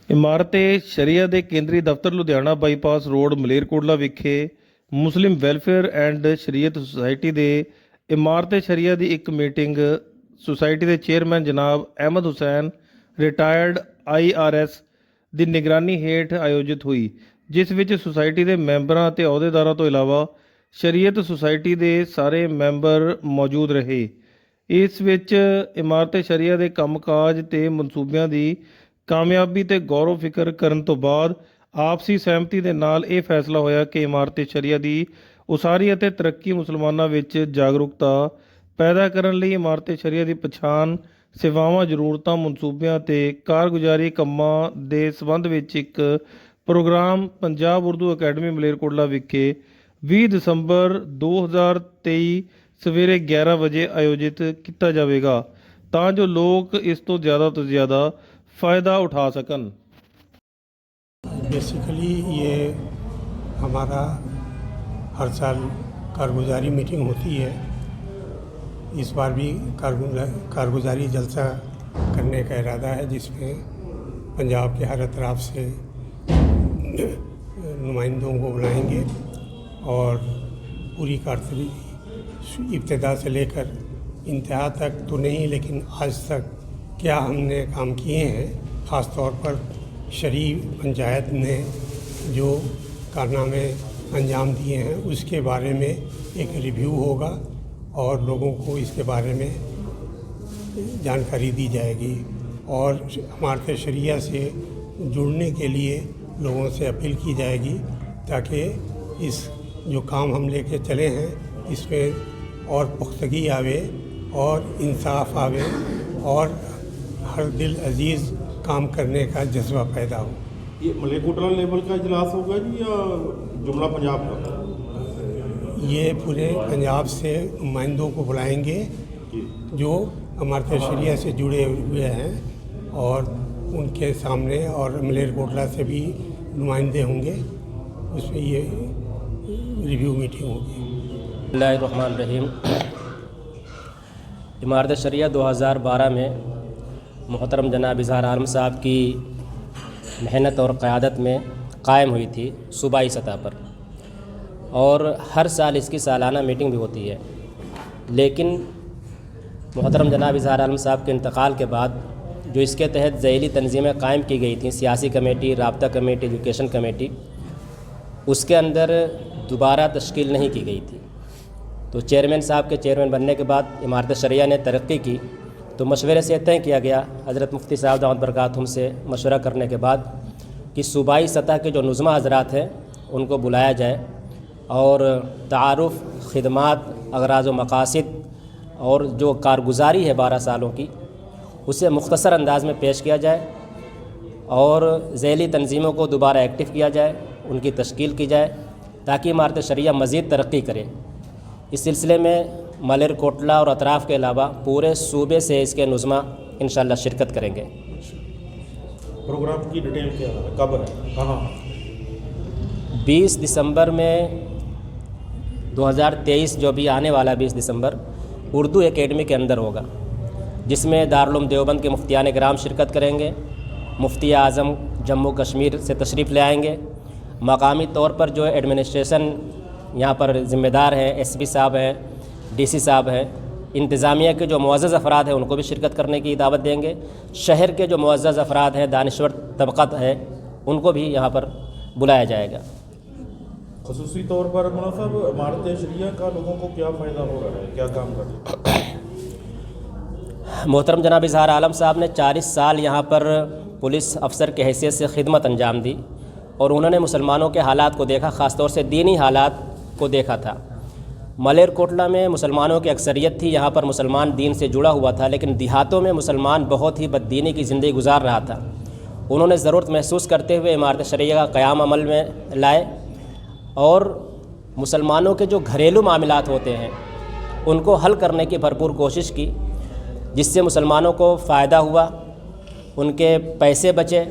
ਇਮਾਰਤ-ਏ-ਸ਼ਰੀਆ ਦੇ ਕੇਂਦਰੀ ਦਫ਼ਤਰ ਲੁਧਿਆਣਾ ਬਾਈਪਾਸ ਰੋਡ ਮਲੇਰਕੋਟਲਾ ਵਿਖੇ ਮੁਸਲਿਮ ਵੈਲਫੇਅਰ ਐਂਡ ਸ਼ਰੀਅਤ ਸੁਸਾਇਟੀ ਦੇ ਇਮਾਰਤ-ਏ-ਸ਼ਰੀਆ ਦੀ ਇੱਕ ਮੀਟਿੰਗ ਸੁਸਾਇਟੀ ਦੇ ਚੇਅਰਮੈਨ ਜਨਾਬ ਅਹਿਮਦ ਹੁਸੈਨ ਰਿਟਾਇਰਡ IRS ਦੀ ਨਿਗਰਾਨੀ ਹੇਠ ਆਯੋਜਿਤ ਹੋਈ, ਜਿਸ ਵਿੱਚ ਸੁਸਾਇਟੀ ਦੇ ਮੈਂਬਰਾਂ ਅਤੇ ਅਹੁਦੇਦਾਰਾਂ ਤੋਂ ਇਲਾਵਾ ਸ਼ਰੀਅਤ ਸੁਸਾਇਟੀ ਦੇ ਸਾਰੇ ਮੈਂਬਰ ਮੌਜੂਦ ਰਹੇ। ਇਸ ਵਿੱਚ ਇਮਾਰਤ-ਏ-ਸ਼ਰੀਆ ਦੇ ਕੰਮਕਾਜ ਤੇ ਮਨਸੂਬਿਆਂ ਦੀ ਕਾਮਯਾਬੀ ਤੇ ਗੌਰ ਫਿਕਰ ਕਰਨ ਤੋਂ ਬਾਅਦ ਆਪਸੀ ਸਹਿਮਤੀ ਦੇ ਨਾਲ ਇਹ ਫੈਸਲਾ ਹੋਇਆ ਕਿ ਇਮਾਰਤ-ਏ-ਸ਼ਰੀਆ ਦੀ ਉਸਾਰੀ ਅਤੇ ਤਰੱਕੀ ਮੁਸਲਮਾਨਾਂ ਵਿੱਚ ਜਾਗਰੂਕਤਾ ਪੈਦਾ ਕਰਨ ਲਈ ਇਮਾਰਤ-ਏ-ਸ਼ਰੀਆ ਦੀ ਪਛਾਣ, ਸੇਵਾਵਾਂ, ਜ਼ਰੂਰਤਾਂ, ਮਨਸੂਬਿਆਂ ਤੇ ਕਾਰਗੁਜ਼ਾਰੀ ਕੰਮਾਂ ਦੇ ਸੰਬੰਧ ਵਿੱਚ ਇੱਕ ਪ੍ਰੋਗਰਾਮ ਪੰਜਾਬ ਉਰਦੂ ਅਕੈਡਮੀ ਮਲੇਰਕੋਟਲਾ ਵਿਖੇ 20 ਦਸੰਬਰ 2023 ਸਵੇਰੇ 11 ਵਜੇ ਆਯੋਜਿਤ ਕੀਤਾ ਜਾਵੇਗਾ ਤਾਂ ਜੋ ਲੋਕ ਇਸ ਤੋਂ ਜ਼ਿਆਦਾ फ़ायदा उठा सकन। बेसिकली ये हमारा हर साल कारगुजारी मीटिंग होती है। इस बार भी कारगुजारी जलसा करने का इरादा है, जिसमें पंजाब के हर अतराफ से नुमाइंदों को बुलाएंगे और पूरी कारगुजारी इब्तिदा से लेकर इंतहा तक तो नहीं, लेकिन आज तक क्या हमने काम किए हैं, ख़ास तौर पर शरीफ पंचायत ने जो कारनामे अंजाम दिए हैं उसके बारे में एक रिव्यू होगा और लोगों को इसके बारे में जानकारी दी जाएगी। और इमारत-ए-शरिया से जुड़ने के लिए लोगों से अपील की जाएगी ताकि इस जो काम हम लेके चले हैं इसमें और पुख्तगी आवे और इंसाफ आवे और हर दिल अजीज़ काम करने का जज्बा पैदा हो। ये मलेरकोटला लेवल का इजलास होगा जी या जुमला पंजाब का? ये पूरे पंजाब से नुमाइंदों को बुलाएंगे जो इमारत-ए-शरिया से जुड़े हुए हैं और उनके सामने, और मलेरकोटला से भी नुमाइंदे होंगे, उसमें ये रिव्यू मीटिंग होगी। बिस्मिल्लाहिर्रहमानिर्रहीम। इमारत-ए-शरिया 2012 में मोहतरम जनाब इज़हार आलम साहब की मेहनत और क़यादत में कायम हुई थी सूबाई सतह पर, और हर साल इसकी सालाना मीटिंग भी होती है। लेकिन मोहतरम जनाब इज़हार आलम साहब के इंतकाल के बाद जो इसके तहत ज़ैली तंजीमें कायम की गई थी, सियासी कमेटी, राब्ता कमेटी, एजुकेशन कमेटी, उसके अंदर दोबारा तश्कील नहीं की गई थी। तो चेयरमैन साहब के चेयरमैन बनने के बाद इमारत-ए-शरिया ने तरक्की की, तो मशवरे से तय किया गया हज़रत मुफ्ती साहब दामद बरकातहुम से मशवरा करने के बाद कि सूबाई सतह के जो नुज़मा हज़रात हैं उनको बुलाया जाए और तारुफ़, ख़िदमात, अगराज़ व मक़ासिद और जो कारगुजारी है 12 सालों की, उसे मुख्तसर अंदाज में पेश किया जाए और ज़ैली तंजीमों को दोबारा एक्टिव किया जाए, उनकी तश्कील की जाए ताकि इमारत-ए-शरिया मज़ीद तरक्की करे। इस सिलसिले में मलेरकोटला और अतराफ़ के अलावा पूरे सूबे से इसके नुज़मा इंशाअल्लाह शिरकत करेंगे। प्रोग्राम की डिटेल क्या है, कब है, कहाँ? 20 दिसंबर में 2023 जो भी आने वाला 20 दिसंबर उर्दू एकेडमी के अंदर होगा, जिसमें दारुल उलूम देवबंद के मुफ्तियान किराम शिरकत करेंगे। मुफ्ती आज़म जम्मू कश्मीर से तशरीफ़ ले आएंगे। मकामी तौर पर जो एडमिनिस्ट्रेशन यहाँ पर ज़िम्मेदार हैं, SP साहब हैं, DC साहब हैं, इंतज़ामिया के जो मुअज़्ज़ज़ अफराद हैं उनको भी शिरकत करने की दावत देंगे। शहर के जो मुअज़्ज़ज़ अफराद हैं, दानिश्वर तबक़ात है, उनको भी यहाँ पर बुलाया जाएगा। ख़ुसूसी तौर पर मौलाना साहब, इमारत-ए-शरिया का लोगों को क्या फ़ायदा हो रहा है, क्या काम कर रहे हैं? मोहतरम जनाब इज़हार आलम साहब ने 40 साल यहाँ पर पुलिस अफसर के हैसियत से खिदमत अंजाम दी और उन्होंने मुसलमानों के हालात को देखा, ख़ास तौर से दीनी हालात को देखा था। मलेरकोटला में मुसलमानों की अक्सरियत थी, यहाँ पर मुसलमान दीन से जुड़ा हुआ था, लेकिन देहातों में मुसलमान बहुत ही बददीनी की ज़िंदगी गुजार रहा था। उन्होंने ज़रूरत महसूस करते हुए इमारत-ए-शरिया का क़याम अमल में लाए और मुसलमानों के जो घरेलू मामलात होते हैं उनको हल करने की भरपूर कोशिश की, जिससे मुसलमानों को फ़ायदा हुआ, उनके पैसे बचे,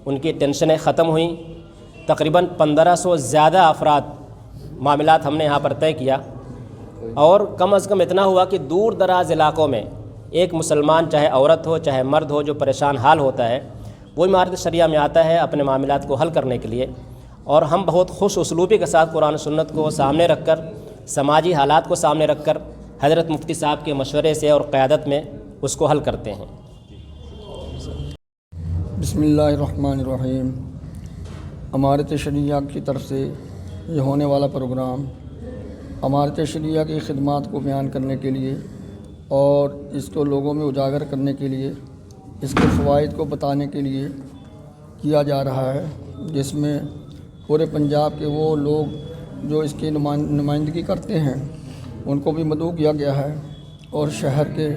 उनकी टेंशनें ख़त्म हुई। तकरीबन 1500 ज़्यादा अफराद मामलात हमने यहाँ पर तय किया और कम अज़ कम इतना हुआ कि दूर दराज इलाक़ों में एक मुसलमान, चाहे औरत हो चाहे मर्द हो, जो परेशान हाल होता है, وہ امارت شریعہ میں آتا ہے اپنے معاملات کو حل کرنے کے لیے، اور ہم بہت خوش اسلوبی کے ساتھ قرآن و سنت کو سامنے رکھ کر، سماجی حالات کو سامنے رکھ کر، حضرت مفتی صاحب کے مشورے سے اور قیادت میں اس کو حل کرتے ہیں۔ بسم اللہ الرحمن الرحیم۔ امارت شریعہ کی طرف سے یہ ہونے والا پروگرام امارت شریعہ کی خدمات کو بیان کرنے کے لیے اور اس کو لوگوں میں اجاگر کرنے کے لیے، اس کے فوائد کو بتانے کے لیے کیا جا رہا ہے، جس میں پورے پنجاب کے وہ لوگ جو اس کی نمائندگی کرتے ہیں ان کو بھی مدعو کیا گیا ہے، اور شہر کے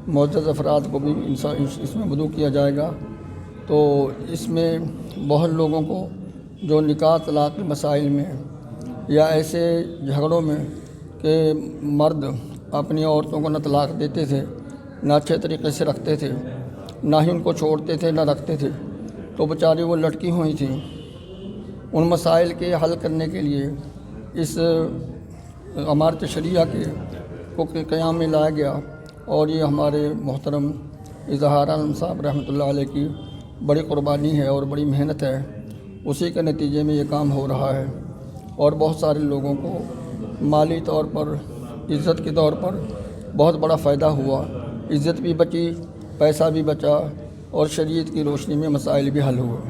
معزز افراد کو بھی اس میں مدعو کیا جائے گا۔ تو اس میں بہت لوگوں کو جو نکاح طلاق کے مسائل میں یا ایسے جھگڑوں میں کہ مرد اپنی عورتوں کو نہ طلاق دیتے تھے، نہ اچھے طریقے سے رکھتے تھے، نہ ہی ان کو چھوڑتے تھے، نہ رکھتے تھے، تو بیچاری وہ لٹکی ہوئی تھیں، ان مسائل کے حل کرنے کے لیے اس امارت شریعہ کو قیام میں لایا گیا، اور یہ ہمارے محترم اظہار عالم صاحب رحمۃ اللہ علیہ کی بڑی قربانی ہے اور بڑی محنت ہے، اسی کے نتیجے میں یہ کام ہو رہا ہے، اور بہت سارے لوگوں کو مالی طور پر، عزت کے طور پر بہت بڑا فائدہ ہوا، عزت بھی بچی، پیسہ بھی بچا، اور شریعت کی روشنی میں مسائل بھی حل ہوئے۔